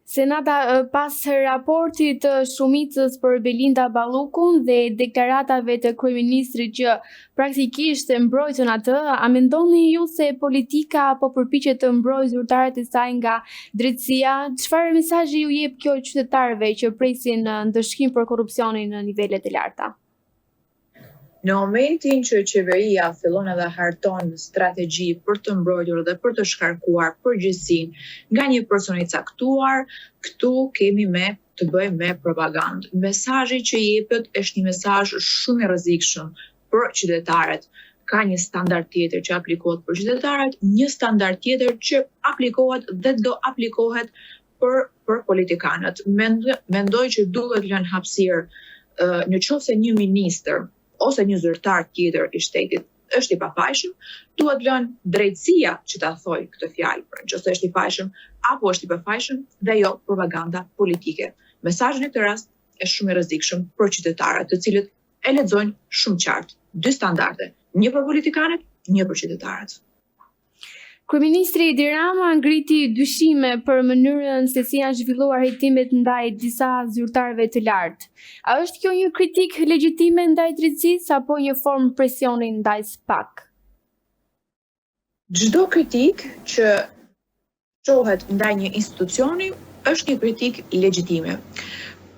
Senata pas raportit të shumicës për Belinda Ballukun dhe deklaratave të kryeministrit që praktikisht e mbrojtën atë, a mendoni ju se politika po përpiqet të mbrojë zyrtarët e saj nga drejtësia? Çfarë mesazhi ju jep kjo qytetarëve që presin ndëshkim për korrupsionin në nivelet e larta? Në momentin që qeveria fillon edhe harton strategji për të mbrojtur dhe për të shkarkuar përgjegjësinë nga një person i caktuar, këtu kemi të bëjmë me propagandë. Mesazhi që jepet është një mesazh shumë i rrezikshëm për qytetarët. Ka një standard tjetër që aplikohet për qytetarët, një standard tjetër që aplikohet dhe do aplikohet për politikanët. Mendoj që duhet lënë hapësirë nëse një ministër ose një zyrtar tjetër i shtetit është i pafajshëm, duhet lënë drejtësia që ta thojë këtë fjalë, nëse është i fajshëm apo është i pafajshëm dhe jo propaganda politike. Mesazhi në këtë rast është shumë i rrezikshëm për qytetarët, të cilët e lexojnë shumë qartë dy standarde, një për politikanët, një për qytetarët. Kryeministri Edi Rama ngriti dyshime për mënyrën se si janë zhvilluar hetimet ndaj disa zyrtarëve të lartë. A është kjo një kritikë legjitime ndaj drejtësisë apo një formë presioni ndaj SPAK? Çdo kritikë që çohet ndaj një institucioni është një kritikë legjitime.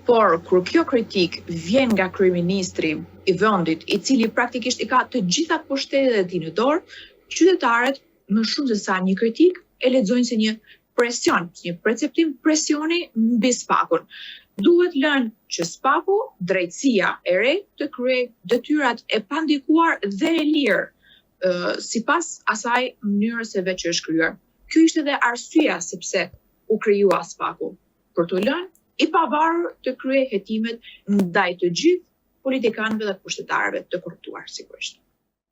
Por kur kjo kritikë vjen nga kryeministri i vendit, i cili praktikisht i ka të gjitha pushtetet e tij në dorë, qytetarët më shumë se sa një kritik e lexojnë si një presion, si një perceptim presioni mbi SPAK-un. Duhet lënë që SPAK-u, drejtësia e re, të kryejë detyrat e pandikuar dhe e lirë, sipas asaj mënyrës së vet që është krijuar. Ky ishte edhe arsyeja sepse u krijua SPAK-u, për të lënë i pavarur të kryejë hetimet ndaj të gjithë politikanëve dhe pushtetarëve të korruptuar sigurisht.